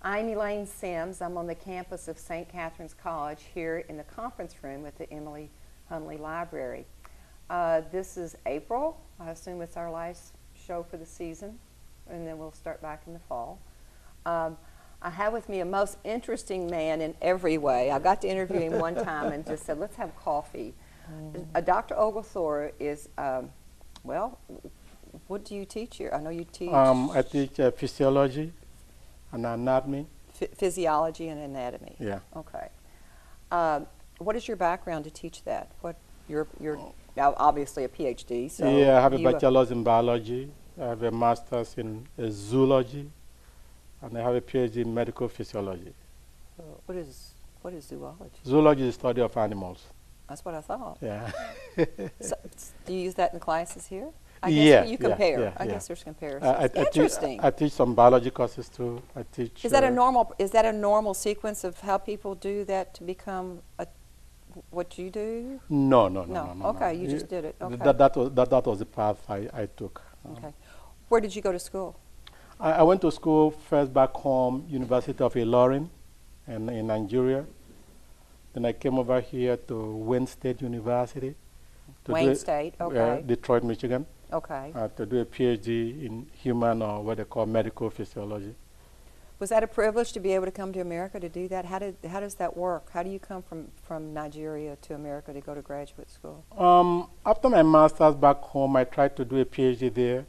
I'm Elaine Sims. I'm on the campus of St. Catherine's College here in the conference room at the Emily Hunley Library. This is April. I assume it's our last show for the season, and then we'll start back in the fall. I have with me a most interesting man in every way. I got to interview him one time and just said, let's have coffee. Dr. Oglethorpe is, well, what do you teach here? I know you teach. I teach physiology and anatomy. Physiology and anatomy. Yeah. Okay. What is your background to teach that? What you're now obviously a PhD. So yeah, I have a bachelor's in biology. I have a master's in zoology, and I have a PhD in medical physiology. What is zoology? Zoology is the study of animals. That's what I thought. Yeah. So, do you use that in classes here? I guess you compare. Yeah, I guess there's comparisons. Interesting. I teach some biology courses too. I teach. Is that a normal? Is that a normal sequence of how people do that to become what you do? No. Okay, you just did it. Okay. That was the path I took. Okay. Where did you go to school? I went to school first back home, University of Ilorin, in Nigeria. Then I came over here to Wayne State University. Wayne State, okay. Detroit, Michigan. Okay. To do a PhD in human, or what they call medical physiology. Was that a privilege to be able to come to America to do that? How does that work? How do you come from Nigeria to America to go to graduate school? After my master's back home, I tried to do a PhD there,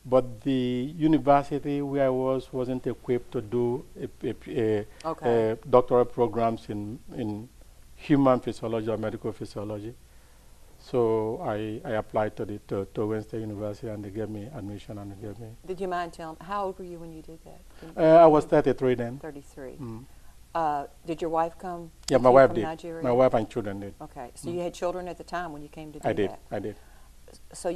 but the university where I wasn't equipped to do doctoral programs in human physiology or medical physiology. So I applied to Wayne State University, and they gave me admission, and they gave me. Did you mind telling, how old were you when you did that? I was 33 then. 33. Did your wife come? Yeah, my wife did. Nigeria? My wife and children did. Okay, so you had children at the time when you came to do that? I did. So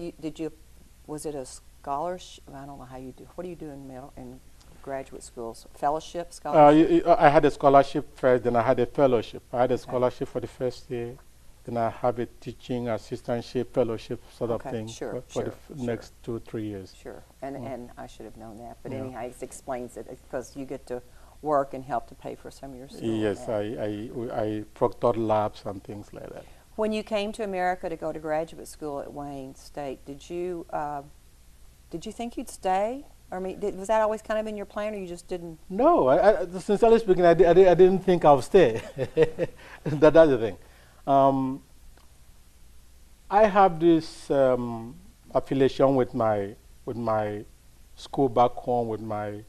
was it a scholarship? I don't know how you do. What do you do in graduate schools? Fellowship, scholarship? I had a scholarship first, then I had a fellowship. I had a scholarship for the first year. Then I have a teaching assistantship, fellowship sort of thing for the next 2-3 years. Sure, and I should have known that. But anyhow, it explains it because you get to work and help to pay for some of your school. Yes, I proctored labs and things like that. When you came to America to go to graduate school at Wayne State, did you think you'd stay? I mean, was that always kind of in your plan, or you just didn't? No, sincerely speaking, I didn't think I would stay. That's the thing. I have this affiliation with my school back home, with my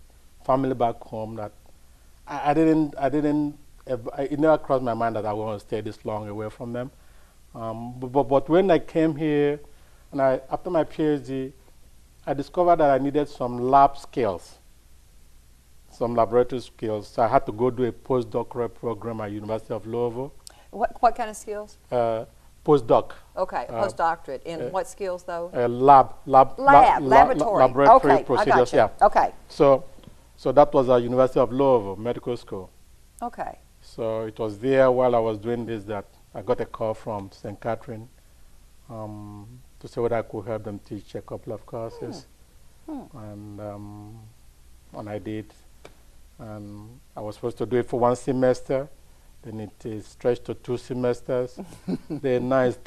family back home, that it never crossed my mind that I want to stay this long away from them. But when I came here, and after my PhD, I discovered that I needed some lab skills, some laboratory skills. So I had to go do a postdoctoral program at University of Louisville. What kind of skills? Postdoc. Okay, postdoctorate. In what skills, though? Laboratory procedures. Yeah. Okay. So that was at University of Louisville Medical School. Okay. So it was there while I was doing this that I got a call from St. Catharine to say whether I could help them teach a couple of courses. And I did. And I was supposed to do it for 1 semester. Then it is stretched to 2 semesters. Then now it's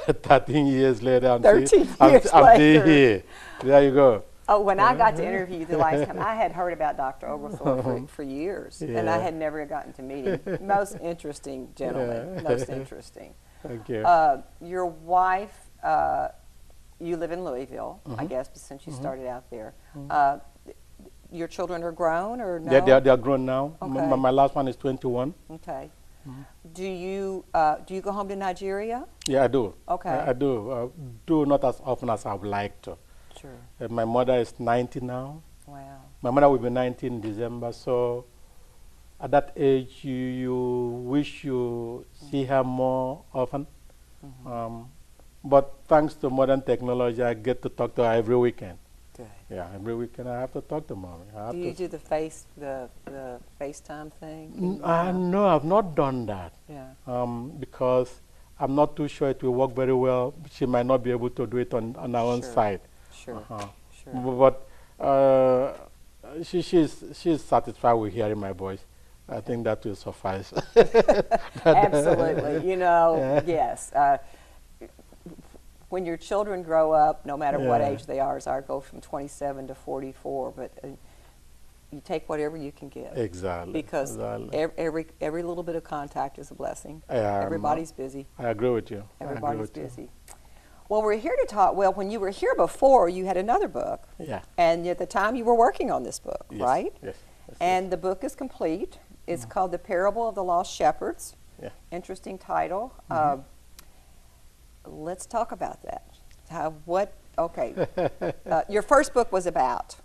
13 years later. I'm still here. There you go. Oh, when I got to interview you the last time, I had heard about Dr. Oglethorpe for years, and I had never gotten to meet him. Most interesting gentleman, most interesting. Thank you. Your wife, you live in Louisville, I guess, since you started out there. Your children are grown, or no? They are grown now. Okay. My last one is 21. Okay. Do you go home to Nigeria? Yeah, I do. Okay. I do. Do not as often as I would like to. Sure. My mother is 90 now. Wow. My mother will be 90 in December. So at that age, you wish you see her more often. But thanks to modern technology, I get to talk to her every weekend. Good. Yeah, every weekend I have to talk to Mommy. Do you do the FaceTime thing? No, I've not done that. Yeah. Because I'm not too sure it will work very well. She might not be able to do it on our own side. Sure. Sure. But she's satisfied with hearing my voice. I think that will suffice. Absolutely. You know, yes. When your children grow up, no matter what age they are, as our goal from 27 to 44, but you take whatever you can get. Exactly. Because every little bit of contact is a blessing. Everybody's busy. I agree with you. Everybody's busy. Well, we're here to talk. Well, when you were here before, you had another book. Yeah. And at the time, you were working on this book, Yes, right? Yes. And the book is complete. It's called The Parable of the Lost Shepherds. Yeah. Interesting title. Let's talk about that. Your first book was about?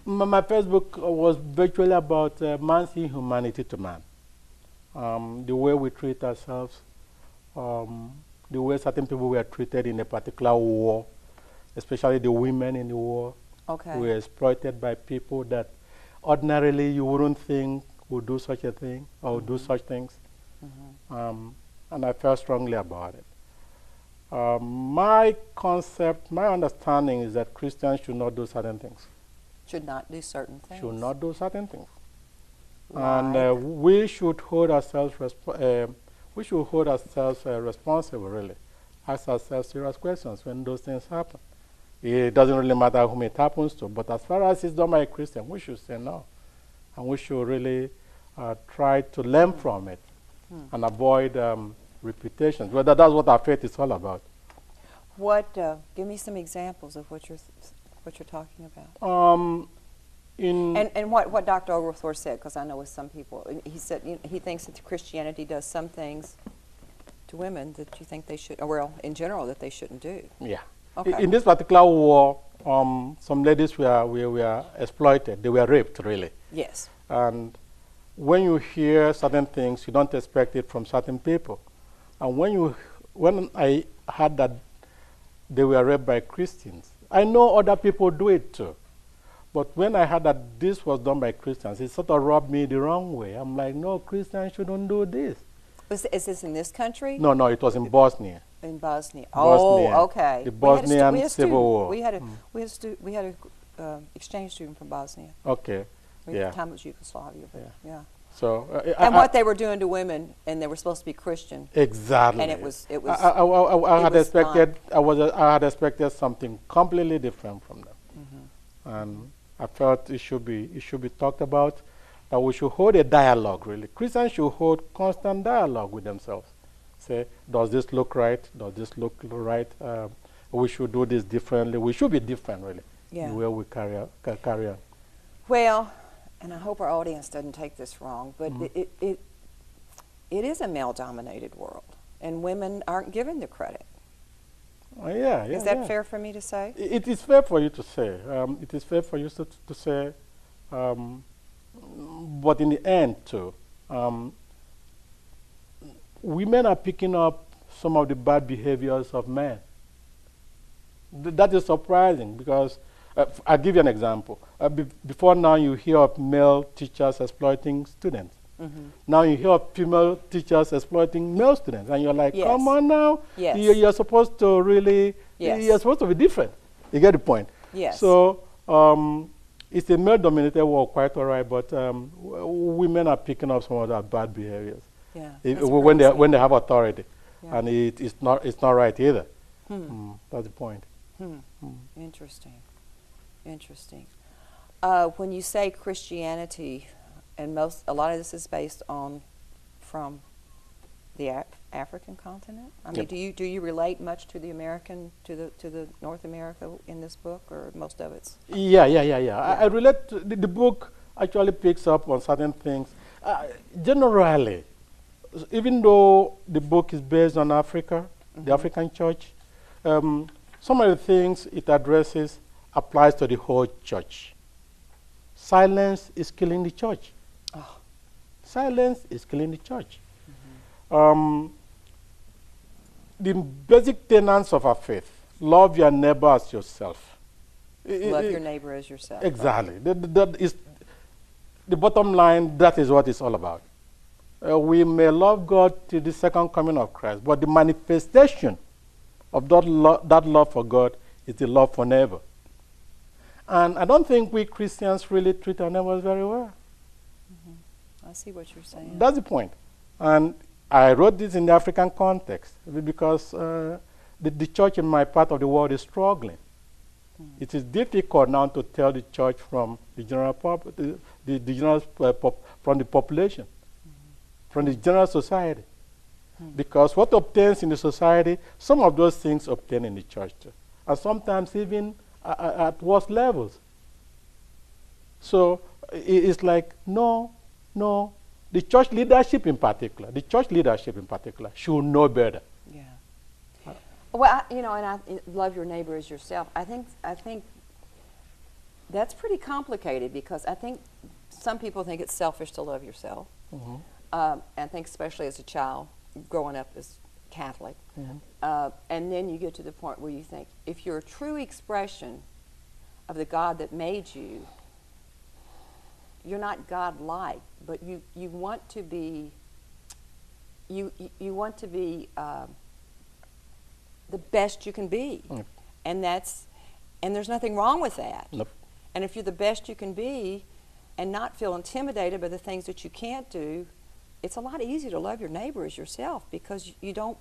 My first book was virtually about man's inhumanity to man. The way we treat ourselves, the way certain people were treated in a particular war, especially the women in the war. Okay. Were exploited by people that ordinarily you wouldn't think would do such a thing or would do such things. And I felt strongly about it. My concept, my understanding is that Christians should not do certain things. Should not do certain things. Should not do certain things. Like? And we should hold ourselves responsible, really. Ask ourselves serious questions when those things happen. It doesn't really matter whom it happens to, but as far as it's done by a Christian, we should say no. And we should really try to learn from it and avoid repetitions. Well, that's what our faith is all about. Give me some examples of what you're talking about. And what Dr. Oglethorpe said, because I know with some people, he said he thinks that Christianity does some things to women that you think they should, well, in general, that they shouldn't do. Yeah. Okay. In this particular war, some ladies were exploited. They were raped, really. Yes. And when you hear certain things, you don't expect it from certain people. And when I heard that they were raped by Christians, I know other people do it too. But when I heard that this was done by Christians, it sort of rubbed me the wrong way. I'm like, no, Christians shouldn't do this. Is this in this country? No, it was in Bosnia. In Bosnia. Bosnia. Oh, okay. The Bosnian Civil War. We had a exchange student from Bosnia. Okay. The time it was Yugoslavia. Yeah. So. And what they were doing to women, and they were supposed to be Christian. Exactly. And it was. I had expected something completely different from them, and I felt it should be talked about. That we should hold a dialogue. Really, Christians should hold constant dialogue with themselves. Say, does this look right? Does this look right? We should do this differently. We should be different, really, in the way we carry on. Well, and I hope our audience doesn't take this wrong, but it is a male-dominated world, and women aren't given the credit. Is that fair for me to say? It is fair for you to say. It is fair for you to say. But in the end, too, women are picking up some of the bad behaviors of men. That is surprising because, I'll give you an example. Before now, you hear of male teachers exploiting students. Now you hear of female teachers exploiting male students. And you're like, come on now. Yes. You're supposed to really, you're supposed to be different. You get the point? Yes. So, it's a male-dominated world, quite all right, but women are picking up some of that bad behaviors. Yeah, when they have authority, and it's not right either. That's the point. Interesting. When you say Christianity, and a lot of this is based from the African continent. I mean, do you relate much to the American, to the North America in this book, or most of it's? Yeah. I relate to the book. Actually picks up on certain things. Generally, even though the book is based on Africa, the African church, some of the things it addresses applies to the whole church. Silence is killing the church. Oh. Silence is killing the church. The basic tenets of our faith: love your neighbor as yourself. Love your neighbor as yourself. Exactly. That is the bottom line. That is what it's all about. We may love God till the second coming of Christ, but the manifestation of that love for God is the love for neighbor. And I don't think we Christians really treat our neighbors very well. I see what you're saying. That's the point. And I wrote this in the African context because the church in my part of the world is struggling. It is difficult now to tell the church from the general from the population, from the general society. Because what obtains in the society, some of those things obtain in the church too. And sometimes even at worse levels. So it's like, no, the church leadership in particular should know better. Yeah. Well, and I love your neighbor as yourself. I think that's pretty complicated because I think some people think it's selfish to love yourself. I think especially as a child, growing up as Catholic. And then you get to the point where you think, if you're a true expression of the God that made you, you're not God-like, but you want to be the best you can be. And there's nothing wrong with that. Nope. And if you're the best you can be and not feel intimidated by the things that you can't do, it's a lot easier to love your neighbor as yourself because you don't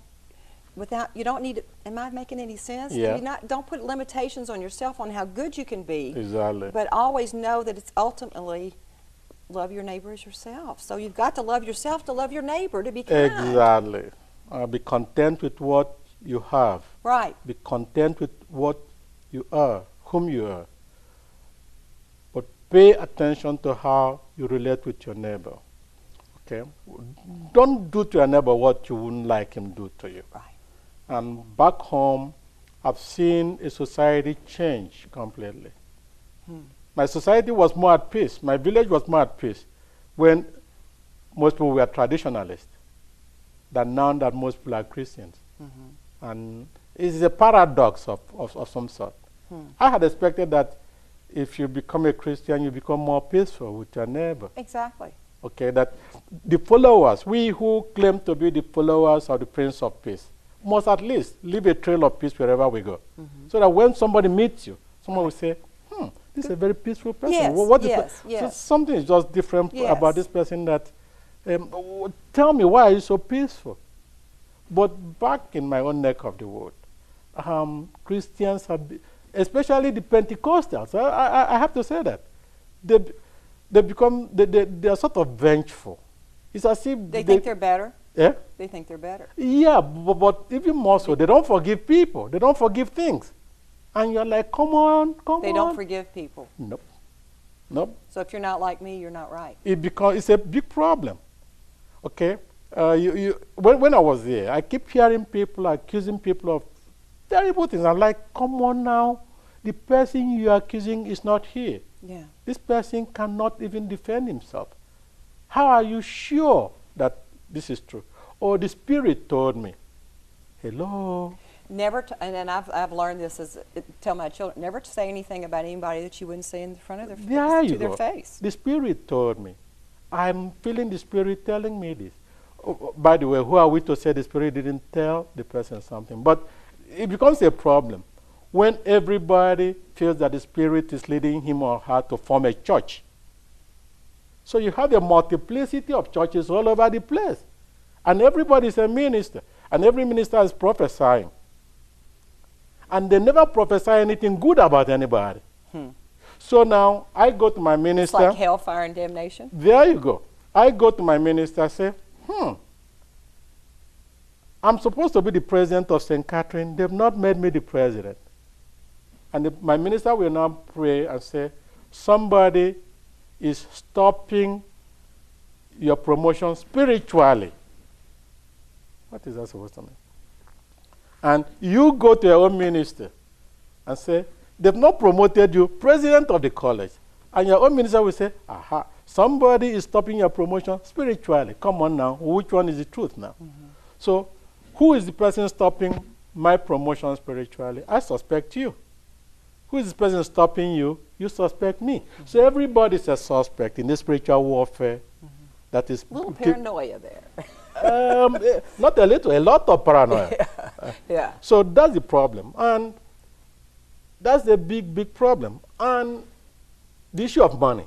need to, am I making any sense? Yeah. Don't put limitations on yourself on how good you can be. Exactly. But always know that it's ultimately love your neighbor as yourself. So you've got to love yourself to love your neighbor, to be kind. Exactly. Be content with what you have. Right. Be content with what you are, whom you are. But pay attention to how you relate with your neighbor. Okay? Don't do to your neighbor what you wouldn't like him to do to you. Right. And back home, I've seen a society change completely. My society was more at peace. My village was more at peace when most people were traditionalists than now that most people are Christians. And it's a paradox of some sort. I had expected that if you become a Christian, you become more peaceful with your neighbor. Exactly. Okay, that the followers, we who claim to be the followers of the Prince of Peace, must at least leave a trail of peace wherever we go. So that when somebody meets you, someone will say, this is a very peaceful person. Yes, So something is just different about this person that, tell me, why are you so peaceful? But back in my own neck of the wood, Christians have, especially the Pentecostals, I have to say that, they are sort of vengeful. It's as if they think they're better? Yeah? They think they're better. Yeah, but even more so, they don't forgive people. They don't forgive things. And you're like, come on. They don't forgive people. Nope. So if you're not like me, you're not right. It's a big problem. Okay? When I was there, I keep hearing people accusing people of terrible things. I'm like, come on now. The person you are accusing is not here. Yeah. This person cannot even defend himself. How are you sure that this is true? Or the Spirit told me. Hello? Never, and I've learned this tell my children, never to say anything about anybody that you wouldn't say in front of their face. The Spirit told me. I'm feeling the Spirit telling me this. Oh, by the way, who are we to say the Spirit didn't tell the person something? But it becomes a problem when everybody feels that the Spirit is leading him or her to form a church. So you have a multiplicity of churches all over the place. And everybody is a minister. And every minister is prophesying. And they never prophesy anything good about anybody. So now I go to my minister. It's like hellfire and damnation. There you go. I go to my minister and say, I'm supposed to be the president of St. Catharine. They've not made me the president. And my minister will now pray and say, somebody is stopping your promotion spiritually. What is that supposed to mean? And you go to your own minister and say, they've not promoted you president of the college. And your own minister will say, aha, somebody is stopping your promotion spiritually. Come on now, which one is the truth now? So who is the person stopping my promotion spiritually? I suspect you. Who is the person stopping you? You suspect me. So everybody's a suspect in this spiritual warfare. That is a little paranoia there. Not a little, a lot of paranoia. Yeah. So that's the problem. And that's the big, big problem. And the issue of money.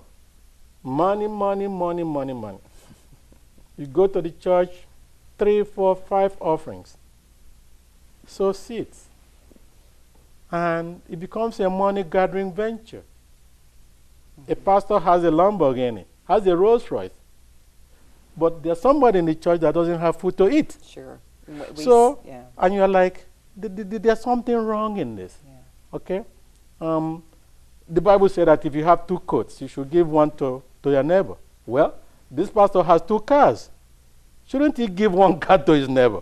Money, money, money, money, money. You go to the church, 3, 4, 5 offerings. Sow seeds. And it becomes a money gathering venture. A pastor has a Lamborghini, has a Rolls Royce. But there's somebody in the church that doesn't have food to eat. Sure. And you're like, there's something wrong in this. Yeah. Okay? The Bible said that if you have 2 coats, you should give one to your neighbor. Well, this pastor has 2 cars. Shouldn't he give 1 car to his neighbor?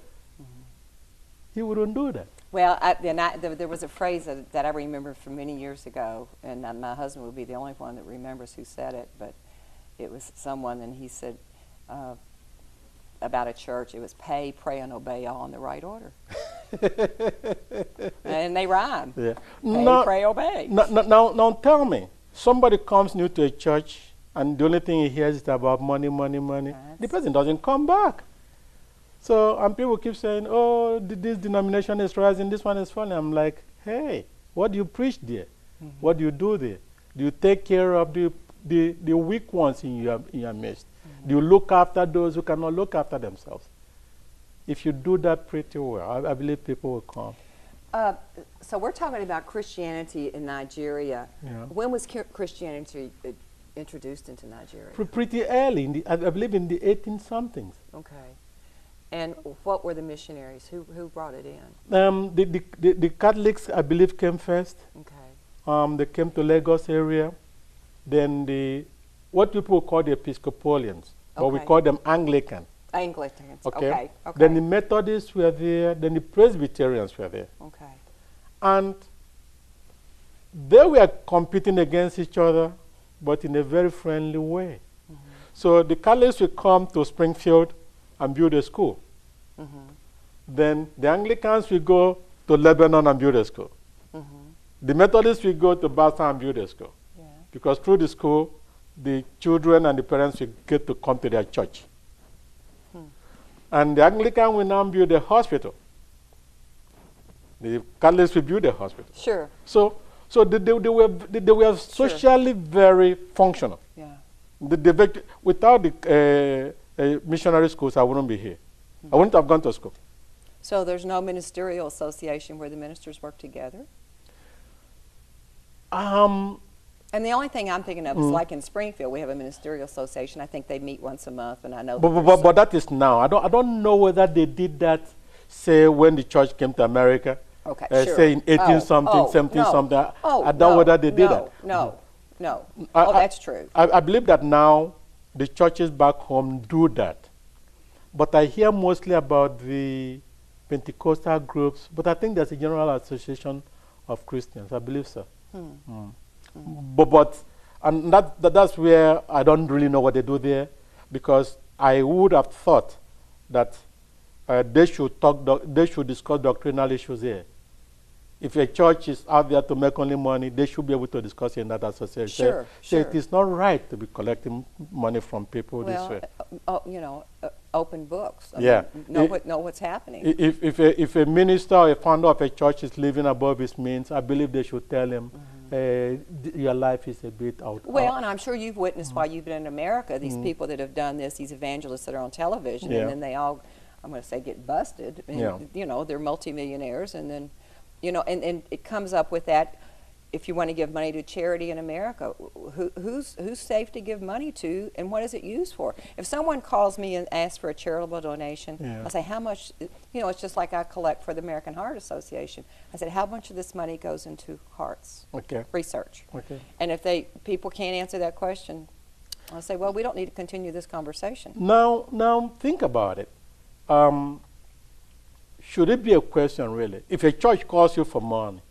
He wouldn't do that. Well, there was a phrase that I remember from many years ago, and my husband would be the only one that remembers who said it, but it was someone, and he said about a church, it was pay, pray, and obey all in the right order. And they rhyme. Yeah. Pay, pray, obey. Now tell me, somebody comes new to a church, and the only thing he hears is about money, money, money. The person doesn't come back. So, and people keep saying, oh, this denomination is rising, this one is falling. I'm like, hey, what do you preach there? What do you do there? Do you take care of the weak ones in your midst? Do you look after those who cannot look after themselves? If you do that pretty well, I believe people will come. So we're talking about Christianity in Nigeria. Yeah. When was Christianity introduced into Nigeria? Pretty early, I believe in the 18-somethings. Okay. And what were the missionaries? Who brought it in? The Catholics, I believe, came first. Okay. They came to Lagos area. Then what people call the Episcopalians, but we call them Anglican. Anglicans. Okay. Then the Methodists were there. Then the Presbyterians were there. Okay. And they were competing against each other, but in a very friendly way. So the Catholics would come to Springfield and build a school. Then the Anglicans will go to Lebanon and build a school. The Methodists will go to Boston and build a school. Yeah. Because through the school, the children and the parents will get to come to their church. And the Anglican will now build a hospital. The Catholics will build a hospital. Sure. So they were socially very functional. Yeah. Without the missionary schools, I wouldn't be here. I wouldn't have gone to school. So there's no ministerial association where the ministers work together? And the only thing I'm thinking of is like in Springfield, we have a ministerial association. I think they meet once a month, and I know. But that is now. I don't know whether they did that, say, when the church came to America. Okay, sure. Say in 18-something, 17-something. I don't know whether they did that. No. That's true. I believe that now the churches back home do that. But I hear mostly about the Pentecostal groups, but I think there's a general association of Christians. I believe so. And that's where I don't really know what they do there, because I would have thought that they should discuss doctrinal issues here. If a church is out there to make only money, they should be able to discuss it in that association. Sure. It is not right to be collecting money from people this way. Open books. I mean, know what's happening. If a minister or a founder of a church is living above his means, I believe they should tell him, your life is a bit out. Well, and I'm sure you've witnessed while you've been in America, these people that have done this, these evangelists that are on television, and then they all, I'm going to say, get busted. And, they're multimillionaires, and then, and it comes up with that. If you want to give money to charity in America, who's safe to give money to, and what is it used for? If someone calls me and asks for a charitable donation, I say, how much, it's just like I collect for the American Heart Association. I said, how much of this money goes into hearts research? Okay. And if people can't answer that question, I say, well, we don't need to continue this conversation. Now think about it. Should it be a question, really? If a church calls you for money,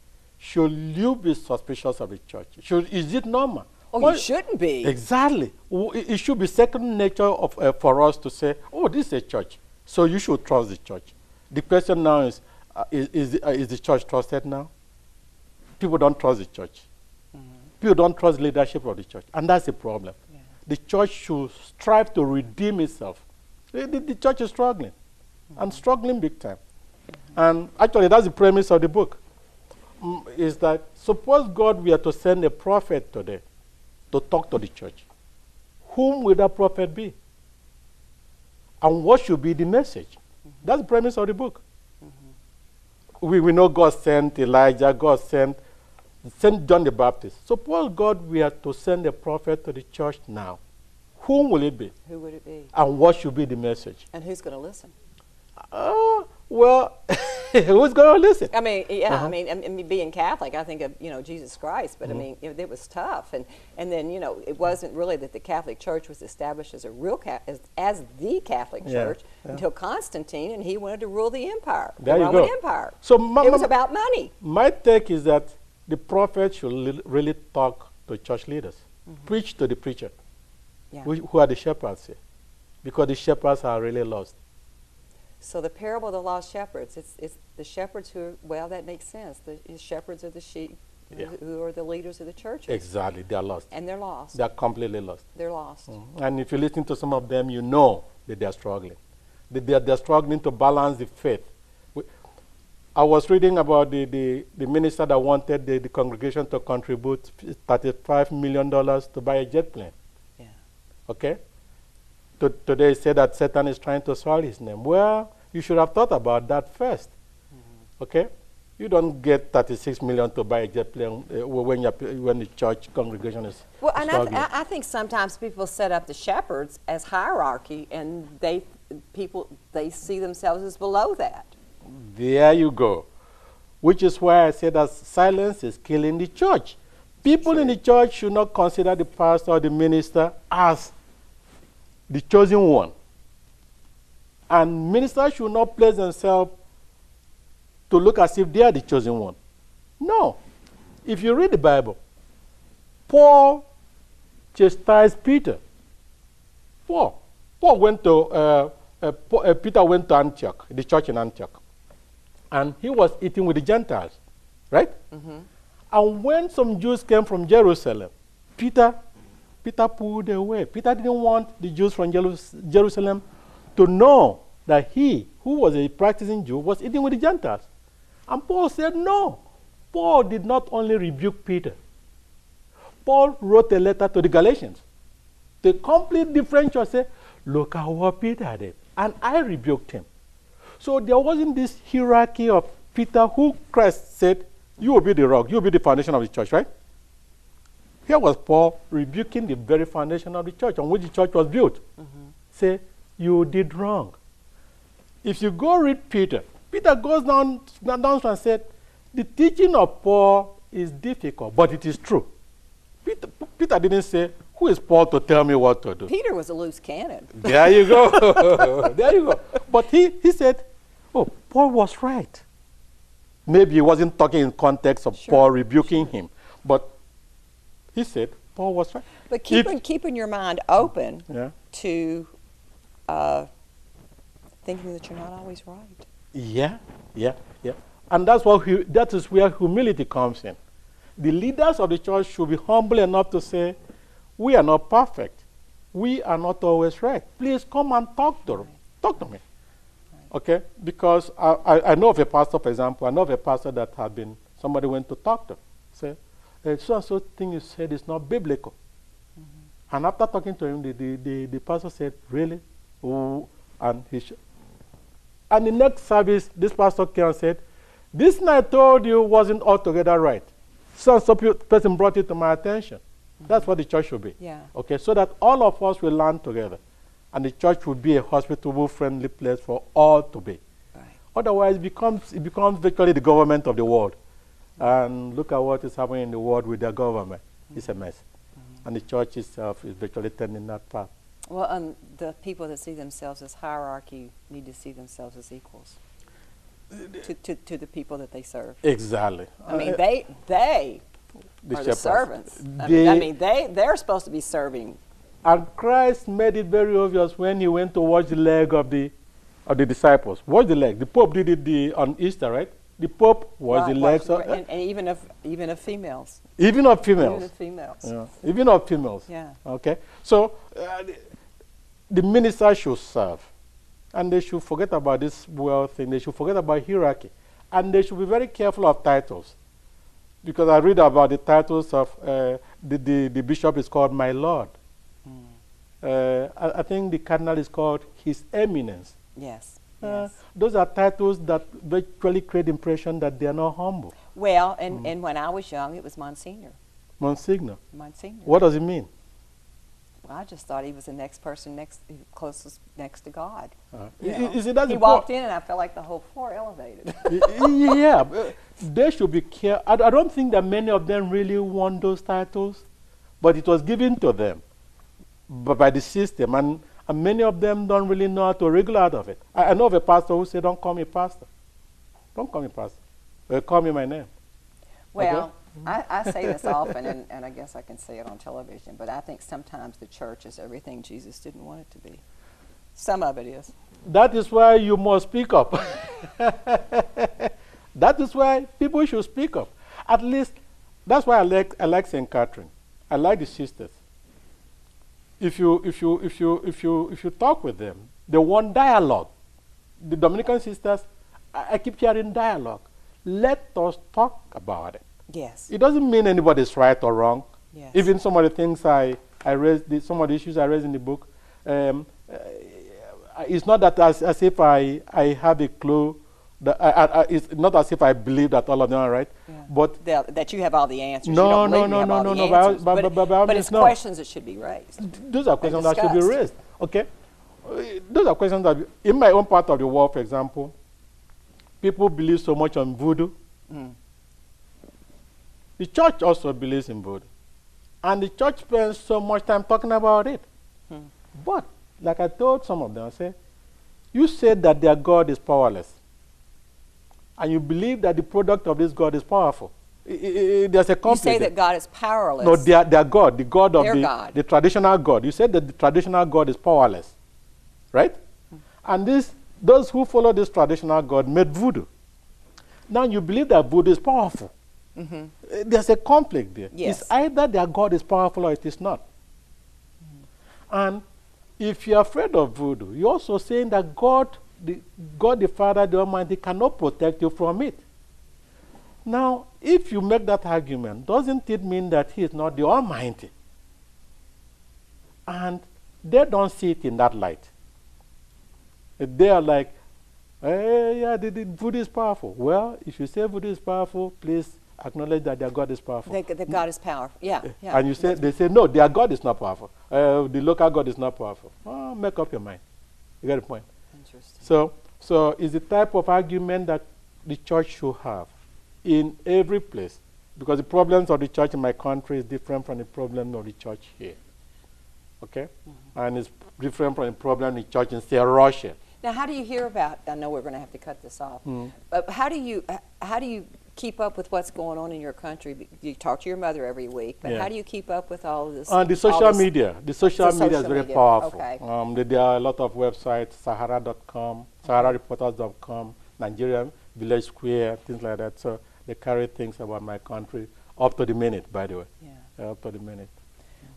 should you be suspicious of the church? Is it normal? You shouldn't be. Exactly. It should be second nature for us to say, this is a church, so you should trust the church. The question now is the church trusted now? People don't trust the church. People don't trust leadership of the church, and that's the problem. Yeah. The church should strive to redeem itself. The church is struggling, and struggling big time. And actually, that's the premise of the book. is that suppose God were to send a prophet today to talk to the church. Whom will that prophet be? And what should be the message? That's the premise of the book. We know God sent Elijah, God sent John the Baptist. Suppose God were to send a prophet to the church now. Whom will it be? Who would it be? And what should be the message? And who's going to listen? Well, who's going to listen? I mean, yeah, I mean, being Catholic, I think of, Jesus Christ, but I mean, it was tough. And then, it wasn't really that the Catholic Church was established as a real as the Catholic Church until Constantine, and he wanted to rule the empire, the Roman Empire. So it was about money. My take is that the prophet should really talk to church leaders, preach to the preacher, who are the shepherds here, because the shepherds are really lost. So the parable of the lost shepherds, it's the shepherds who that makes sense. The shepherds are the sheep who are the leaders of the churches. Exactly, they are lost. And they're lost. They are completely lost. They're lost. And if you listen to some of them, you know that they are struggling. They're struggling to balance the faith. I was reading about the minister that wanted the congregation to contribute $35 million to buy a jet plane. Yeah. Okay? Today it said that Satan is trying to swallow his name. Well, you should have thought about that first. Okay? You don't get $36 million to buy a jet plane when the church congregation is struggling. And I think sometimes people set up the shepherds as hierarchy, and they see themselves as below that. There you go. Which is why I said that silence is killing the church. People in the church should not consider the pastor or the minister as the chosen one. And ministers should not place themselves to look as if they are the chosen one. No. If you read the Bible, Paul chastised Peter. Peter went to Antioch, the church in Antioch. And he was eating with the Gentiles, right? And when some Jews came from Jerusalem, Peter pulled away. Peter didn't want the Jews from Jerusalem to know that he, who was a practicing Jew, was eating with the Gentiles. And Paul said no. Paul did not only rebuke Peter. Paul wrote a letter to the Galatians. The complete different church said, look at what Peter did. And I rebuked him. So there wasn't this hierarchy of Peter, who Christ said, you will be the rock, you will be the foundation of the church, right? Here was Paul rebuking the very foundation of the church on which the church was built. Say, you did wrong. If you go read Peter, Peter goes down and said, the teaching of Paul is difficult, but it is true. Peter didn't say, who is Paul to tell me what to do? Peter was a loose cannon. There you go. There you go. But he said, oh, Paul was right. Maybe he wasn't talking in context of Paul rebuking him, but he said Paul was right. But keeping your mind open to thinking that you're not always right. Yeah. And that is where humility comes in. The leaders of the church should be humble enough to say, we are not perfect. We are not always right. Please come and talk to me. Right. Okay? Because I know of a pastor, for example, that somebody went to talk to, say, so-and-so thing you said is not biblical. And after talking to him, the pastor said, really? Oh, and the next service, this pastor came and said, this thing I told you wasn't altogether right. So person brought it to my attention. That's what the church should be. Yeah. Okay, so that all of us will learn together. And the church will be a hospitable, friendly place for all to be. Right. Otherwise, it becomes virtually the government of the world. And look at what is happening in the world with their government. It's a mess. And the church itself is virtually turning that path. Well, the people that see themselves as hierarchy need to see themselves as equals to the people that they serve. Exactly. I mean, they are the servants. They're supposed to be serving. And Christ made it very obvious when he went to wash the leg of the disciples. Wash the leg. The Pope did it on Easter, right? The Pope washed the legs. And even of females. Even of females. Even of females. Yeah. Even of females. Yeah. Okay. So the ministers should serve. And they should forget about this world thing. They should forget about hierarchy. And they should be very careful of titles. because I read about the titles of the bishop is called My Lord. I think the cardinal is called His Eminence. Yes. Those are titles that virtually create the impression that they are not humble. Well, and when I was young, it was Monsignor. Monsignor. Monsignor. What does it mean? Well, I just thought he was the next person closest next to God. You see, that's He the walked in, and I felt like the whole floor elevated. Yeah, they should be careful. I don't think that many of them really want those titles, but it was given to them by the system, and many of them don't really know how to wriggle out of it. I know of a pastor who said, "Don't call me pastor. Don't call me pastor. Call me my name." Well, Okay? I say this often, and I guess I can say it on television, but I think sometimes the church is everything Jesus didn't want it to be. Some of it is. That is why you must speak up. That is why people should speak up. At least, that's why I like St. Catharine. I like the sisters. If you talk with them, they want dialogue. The Dominican Sisters, I keep hearing dialogue. Let us talk about it. Yes. It doesn't mean anybody's right or wrong. Yes. Even some of the things I raised, some of the issues I raised in the book, it's not that as if I have a clue. It's not as if I believe that all of them are right. Yeah. But that you have all the answers. No, you don't no, believe you no, have no, all no, the no, answers. but But it's no. questions that should be raised. Those are questions that should be discussed. raised. Okay? Those are questions that, in my own part of the world, for example, people believe so much on voodoo. The church also believes in voodoo. And the church spends so much time talking about it. But, like I told some of them, I said, you said that their God is powerless. And you believe that the product of this God is powerful. There's a conflict. You say there. that God is powerless. No, their God, the God of God. the traditional God. You said that the traditional God is powerless, right? And those who follow this traditional God made voodoo. Now you believe that voodoo is powerful. There's a conflict there. Yes. It's either their God is powerful or it is not. And if you're afraid of voodoo, you're also saying that God the Father, the Almighty, cannot protect you from it. Now, if you make that argument, doesn't it mean that He is not the Almighty? And they don't see it in that light. They are like, yeah, the voodoo is powerful. Well, if you say voodoo is powerful, please acknowledge that their God is powerful. That God is powerful. Yeah, yeah. And you say, they say, no, their God is not powerful. The local God is not powerful. Oh, make up your mind. You get the point. Interesting. So it's the type of argument that the church should have in every place, because the problems of the church in my country is different from the problem of the church here. Okay? And it's different from the problem in the church in, say, Russia. Now, how do you hear about? I know we're going to have to cut this off. But how do you keep up with what's going on in your country? You talk to your mother every week, but how do you keep up with all of this? The social media. The social media is very powerful. Okay. There are a lot of websites, Sahara.com, SaharaReporters.com, Nigerian Village Square, things like that. So they carry things about my country up to the minute, by the way. Yeah. Up to the minute.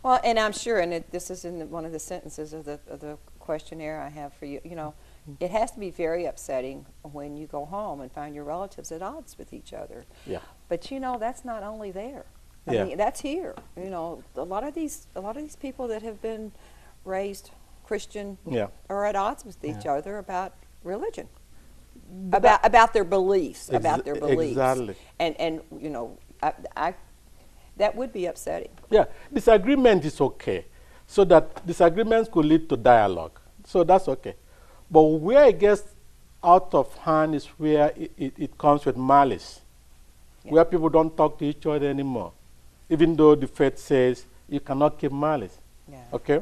Well, and I'm sure, and this is in one of the sentences of the questionnaire I have for you. You know, it has to be very upsetting when you go home and find your relatives at odds with each other. Yeah. But you know, that's not only there. I mean, that's here. You know, a lot of these people that have been raised Christian are at odds with each other about religion, about their beliefs, Exactly. And you know, I that would be upsetting. Yeah, disagreement is okay, so that disagreements could lead to dialogue. So that's okay. But where it gets out of hand is where it comes with malice, where people don't talk to each other anymore, even though the faith says you cannot keep malice. Yeah. Okay?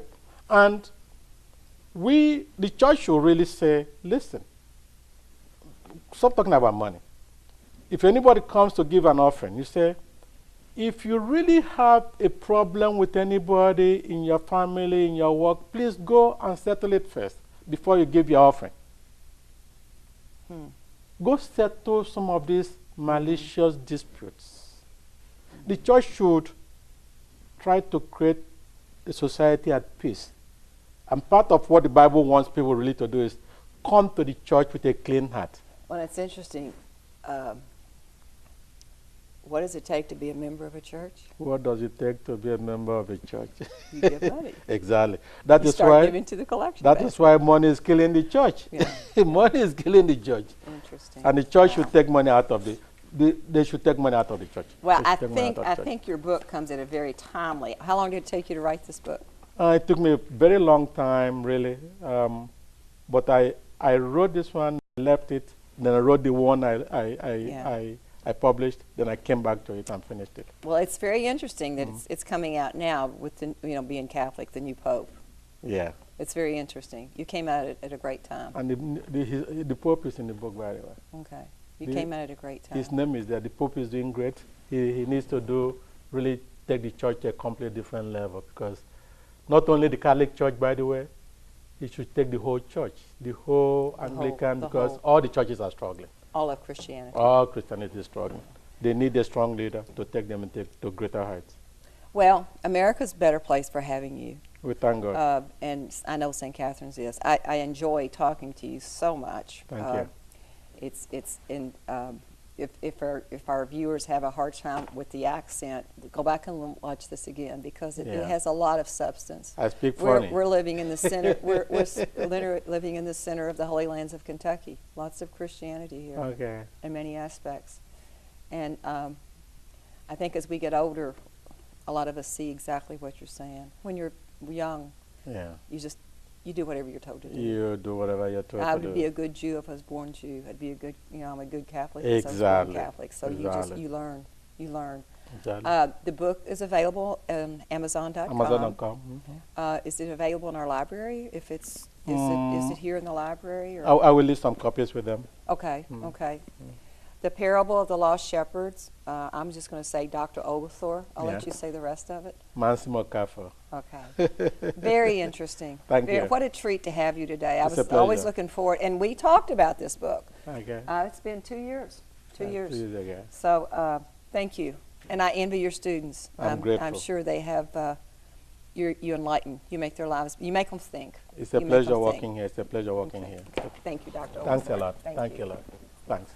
And the church should really say, listen, stop talking about money. If anybody comes to give an offering, you say, if you really have a problem with anybody in your family, in your work, please go and settle it first before you give your offering. Go settle some of these malicious disputes. The church should try to create a society at peace. And part of what the Bible wants people really to do is come to the church with a clean heart. Well, it's interesting. What does it take to be a member of a church? What does it take to be a member of a church? You give money. Exactly. That You is start why. giving to the collection. That basket. is why money is killing the church. Yeah. Money is killing the church, Interesting. and the church Wow. should take money out of they should take money out of the church. Well, They I should take money think out of the church. your book comes at a very timely. How long did it take you to write this book? It took me a very long time, really. But I wrote this one, left it, then I wrote the one I published, then I came back to it and finished it. Well, it's very interesting that it's coming out now with the, being Catholic, the new Pope. Yeah. It's very interesting. You came out at a great time. And the Pope is in the book, by the way. Okay. You came out at a great time. His name is there. The Pope is doing great. He needs to really take the church to a completely different level, because not only the Catholic Church, by the way, he should take the whole church, the whole Anglican, because all the churches are struggling. All of Christianity. All Christianity is struggling. They need a strong leader to take them to greater heights. Well, America's a better place for having you. We thank God. And I know St. Catherine's is. I enjoy talking to you so much. Thank you. If our viewers have a hard time with the accent, go back and watch this again, because it has a lot of substance. I speak funny. We're living in the center. we're literally living in the center of the Holy Lands of Kentucky. Lots of Christianity here. Okay. In many aspects, and I think as we get older, a lot of us see exactly what you're saying. When you're young, you do whatever you're told to do. You do whatever you're told I to do. would be a good Jew if I was born Jew. I'd be a good, I'm a good Catholic Exactly. if I was born Catholic. So Exactly. you learn. Exactly. The book is available on Amazon.com. Amazon.com. Is it available in our library? If it's, is it here in the library? Or? I will leave some copies with them. Okay, okay. The Parable of the Lost Shepherds, I'm just going to say Dr. Oglethorpe. I'll let you say the rest of it. Massimo Caffo. Okay. Very interesting. Thank you. What a treat to have you today. It's I was always looking forward. And we talked about this book. Okay. It's been 2 years. 2 years. 2 years ago. So thank you. And I envy your students. I'm grateful. I'm sure they have, you enlighten. You make their lives, you make them think. It's a pleasure working here. It's a pleasure working here. Thank you, Dr. Thanks a Oglethorpe. lot. Thank Thank you. you a lot. Thanks.